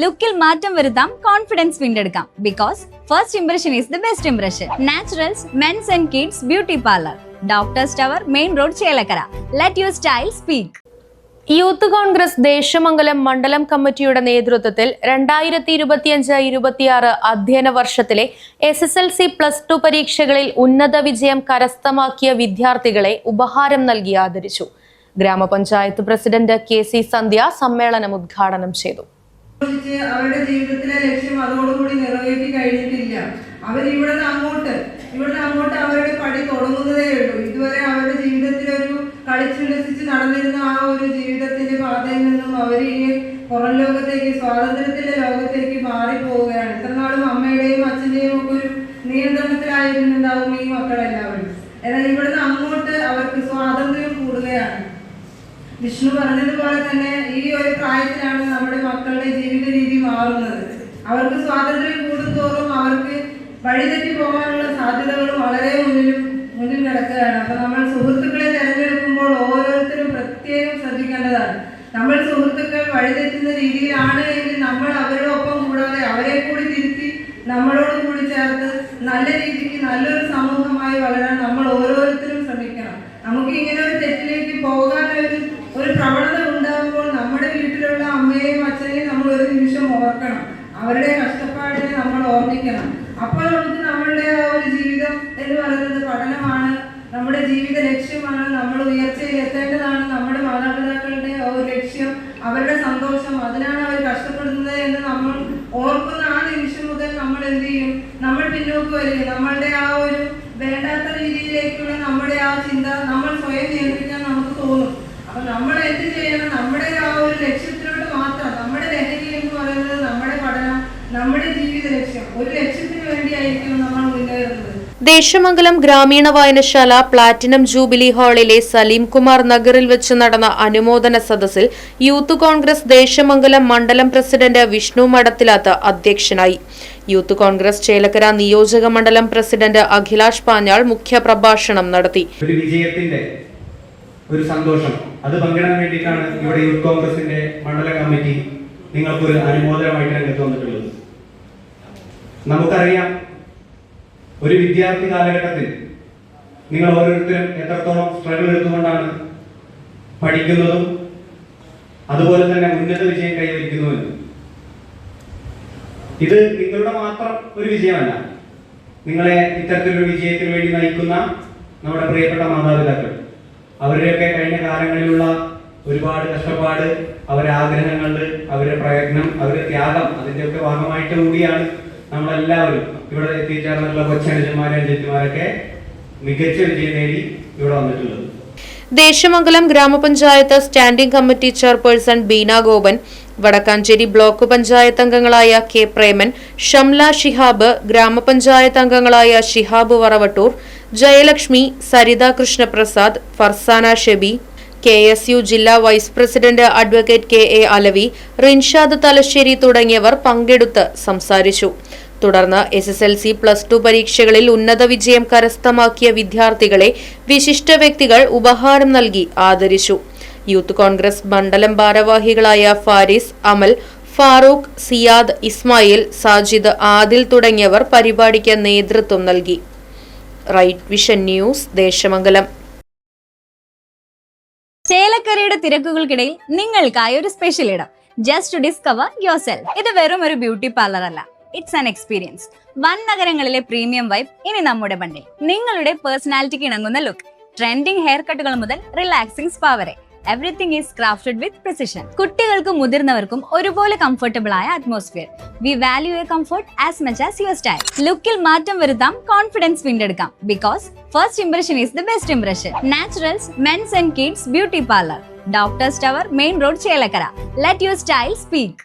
ലുക്കിൽ മാറ്റം വരുത്താം, കോൺഫിഡൻസ് വീണ്ടെടുക്കാം. Because first impression is the best impression. Naturals men's and kids beauty parlour, doctors tower, main road, Chelakkara. Let your style speak. Youth Congress Desamangalam മണ്ഡലം കമ്മിറ്റിയുടെ നേതൃത്വത്തിൽ 2025-26 അധ്യയന വർഷത്തിലെ SSLC +2 പരീക്ഷകളിൽ ഉന്നത വിജയം കരസ്ഥമാക്കിയ വിദ്യാർത്ഥികളെ ഉപഹാരം നൽകി ആദരിച്ചു. ഗ്രാമപഞ്ചായത്ത് പ്രസിഡന്റ് KC സന്ധ്യ സമ്മേളനം ഉദ്ഘാടനം ചെയ്തു. അവരുടെ ജീവിതത്തിലെ ലക്ഷ്യം അതോടുകൂടി നിറവേറ്റി കഴിഞ്ഞിട്ടില്ല. അവർ ഇവിടെ അങ്ങോട്ട് അവരുടെ പടി തുടങ്ങുന്നതേ ഉള്ളൂ. ഇതുവരെ അവരുടെ ജീവിതത്തിൽ ഒരു കളിച്ചുല്ലസിച്ച് നടന്നിരുന്ന ആ ഒരു ജീവിതത്തിന്റെ പാതയിൽ നിന്നും അവർ ഈ പുറം ലോകത്തേക്ക്, സ്വാതന്ത്ര്യത്തിന്റെ ലോകത്തേക്ക് മാറിപ്പോവുകയാണ്. ഇത്രനാളും അമ്മയുടെയും അച്ഛന്റെയും ഒക്കെ ഒരു നിയന്ത്രണത്തിലായിരുന്നുണ്ടാവും ഈ മക്കളെല്ലാവരും. എന്നാൽ ഇവിടുന്ന് അങ്ങോട്ട് അവർക്ക് സ്വാതന്ത്ര്യം കൂടുകയാണ്. വിഷ്ണു പറഞ്ഞതുപോലെ തന്നെ ഈ ഒരു പ്രായത്തിലാണ് നമ്മുടെ മക്കളുടെ ജീവിത രീതി മാറുന്നത്. അവർക്ക് സ്വാതന്ത്ര്യം കൂടുന്തോറും അവർക്ക് വഴിതെറ്റി പോകാനുള്ള സാധ്യതകളും വളരെ മുന്നിൽ കിടക്കുകയാണ്. അപ്പൊ നമ്മൾ സുഹൃത്തുക്കളെ തിരഞ്ഞെടുക്കുമ്പോൾ ഓരോരുത്തരും പ്രത്യേകം ശ്രദ്ധിക്കേണ്ടതാണ്. നമ്മൾ സുഹൃത്തുക്കൾ വഴിതെറ്റുന്ന രീതിയിലാണ് എങ്കിൽ നമ്മൾ അവരുടെ ഒപ്പം കൂടാതെ അവരെ കൂടി തിരുത്തി നമ്മളോട് കൂടി ചേർത്ത് നല്ല രീതിക്ക് നല്ലൊരു സമൂഹമായി വളരാൻ നമ്മൾ ഓരോരുത്തരും ശ്രമിക്കണം. നമുക്ക് ഇങ്ങനെ ഒരു തെറ്റിലേക്ക് പോകാൻ ഒരു പ്രവണത ഉണ്ടാകുമ്പോൾ നമ്മുടെ വീട്ടിലുള്ള അമ്മയെയും അച്ഛനെയും നമ്മൾ ഒരു നിമിഷം ഓർക്കണം. അവരുടെ കഷ്ടപ്പാടിനെ നമ്മൾ ഓർമ്മിക്കണം. അപ്പോൾ നമുക്ക് നമ്മളുടെ ആ ഒരു ജീവിതം എന്ന് പറയുന്നത് പഠനമാണ്, നമ്മുടെ ജീവിത ലക്ഷ്യമാണ്. നമ്മൾ ഉയർച്ചയിൽ എത്തേണ്ടതാണ്. നമ്മുടെ മാതാപിതാക്കളുടെ ഒരു ലക്ഷ്യം, അവരുടെ സന്തോഷം, അതിനാണ് അവർ കഷ്ടപ്പെടുന്നത് എന്ന് നമ്മൾ ഓർക്കുന്ന ആ നിമിഷം മുതൽ നമ്മൾ എന്ത് ചെയ്യും? നമ്മൾ പിന്നോട്ട് വരികയും നമ്മളുടെ ആ ഒരു വേണ്ടാത്ത രീതിയിലേക്കുള്ള നമ്മുടെ ആ ചിന്ത നമ്മൾ സ്വയം നിയന്ത്രിക്കാൻ നമുക്ക് തോന്നും. അപ്പൊ നമ്മൾ എന്ത് ചെയ്യണം? നമ്മുടെ ആ ഒരു ലക്ഷ്യത്തിലോട്ട് മാത്രം. നമ്മുടെ ലഹരി എന്ന് പറയുന്നത് നമ്മുടെ പഠനം, നമ്മുടെ ജീവിത ലക്ഷ്യം, ഒരു ലക്ഷ്യത്തിന് വേണ്ടിയായിരിക്കും നമ്മൾ മുന്നേറുന്നത്. ദേശമംഗലം ഗ്രാമീണ വായനശാല പ്ലാറ്റിനം ജൂബിലി ഹാളിലെ സലീം കുമാർ നഗറിൽ വെച്ച് നടന്ന അനുമോദന സദസ്സിൽ യൂത്ത് കോൺഗ്രസ് ദേശമംഗലം മണ്ഡലം പ്രസിഡന്റ് വിഷ്ണു മടത്തിലാത്ത് അധ്യക്ഷനായി. യൂത്ത് കോൺഗ്രസ് ചേലക്കര നിയോജക മണ്ഡലം പ്രസിഡന്റ് അഖിലാഷ് പാഞ്ഞാൾ മുഖ്യപ്രഭാഷണം നടത്തി. ഒരു സന്തോഷം അത് പങ്കിടാൻ വേണ്ടിയിട്ടാണ് ഇവിടെ യൂത്ത് കോൺഗ്രസിന്റെ മണ്ഡല കമ്മിറ്റി നിങ്ങൾക്കൊരു അനുമോദനമായിട്ട് രംഗത്ത് വന്നിട്ടുള്ളത്. നമുക്കറിയാം, ഒരു വിദ്യാർത്ഥി കാലഘട്ടത്തിൽ നിങ്ങൾ ഓരോരുത്തരും എത്രത്തോളം സ്ട്രഗിൾ എടുത്തുകൊണ്ടാണ് പഠിക്കുന്നതും അതുപോലെ തന്നെ ഉന്നത വിജയം കൈവരിക്കുന്നുവെന്ന്. ഇത് നിങ്ങളുടെ മാത്രം ഒരു വിജയമല്ല. നിങ്ങളെ ഇത്തരത്തിലൊരു വിജയത്തിന് വേണ്ടി നയിക്കുന്ന നമ്മുടെ പ്രിയപ്പെട്ട മാതാപിതാക്കൾ, അവരുടെയൊക്കെ കഴിഞ്ഞ കാലങ്ങളിലുള്ള ഒരുപാട് കഷ്ടപ്പാട്, അവരുടെ ആഗ്രഹങ്ങൾ, അവരുടെ പ്രയത്നം, അവരുടെ ത്യാഗം, അതിൻ്റെയൊക്കെ ഭാഗമായിട്ട് കൂടിയാണ് നമ്മളെല്ലാവരും ഇവിടെ എത്തിച്ചേർന്നുള്ള കൊച്ചനുജന്മാരും അനുജന്മാരൊക്കെ മികച്ച വിജയം നേടി ഇവിടെ വന്നിട്ടുള്ളത്. ദേശമംഗലം ഗ്രാമപഞ്ചായത്ത് standing committee chairperson Beena Gopan, Vadakkanchery block panchayat അംഗങ്ങളായ കെ പ്രേമൻ, ഷംല ഷിഹാബ്, ഗ്രാമപഞ്ചായത്ത് അംഗങ്ങളായ ഷിഹാബ് വറവട്ടൂർ, ജയലക്ഷ്മി, സരിത കൃഷ്ണപ്രസാദ്, ഫർസാന ഷെബി, KSU ജില്ലാ vice president advocate KA Alavi, Rinshad Thalassery തുടങ്ങിയവർ പങ്കെടുത്ത് സംസാരിച്ചു. തുടർന്ന് SSLC +2 പരീക്ഷകളിൽ ഉന്നത വിജയം കരസ്ഥമാക്കിയ വിദ്യാർത്ഥികളെ വിശിഷ്ട വ്യക്തികൾ ഉപഹാരം നൽകി ആദരിച്ചു. യൂത്ത് കോൺഗ്രസ് മണ്ഡലം ഭാരവാഹികളായ ഫാരിസ്, അമൽ, ഫാറൂഖ്, സിയാദ്, ഇസ്മായിൽ, സാജിദ്, ആദിൽ തുടങ്ങിയവർ പരിപാടിക്ക് നേതൃത്വം നൽകി. Right vision news, Desamangalam. ചേലക്കരയുടെ തിരക്കുകൾക്കിടയിൽ നിങ്ങൾക്കായി ഒരു സ്പെഷ്യൽ ഇടം, just to discover your self. ഇത് വെറും ഒരു ബ്യൂട്ടി പാർലർ അല്ല, ഇറ്റ്സ് ആൻ എക്സ്പീരിയൻസ്. വൻ നഗരങ്ങളിലെ പ്രീമിയം വൈബ് ഇനി നമ്മുടെ ബണ്ടിൽ. നിങ്ങളുടെ പേഴ്സണാലിറ്റിക്ക് ഇണങ്ങുന്ന ലുക്ക്, ട്രെൻഡിംഗ് ഹെയർ കട്ടുകൾ മുതൽ റിലാക്സിംഗ് സ്പാ വരെ, everything is crafted with precision. കുട്ടികൾക്കും മുതിർന്നവർക്കും ഒരുപോലെ കംഫർട്ടബിൾ ആയ atmosphere. We value your comfort as much as your style. ലുക്കിൽ മാറ്റം വരുത്താം, കോൺഫിഡൻസ് വീണ്ടെടുക്കാം. Because first impression is the best impression. Naturals men's and kids beauty parlour, doctors tower, main road, Chelakkara. Let your style speak.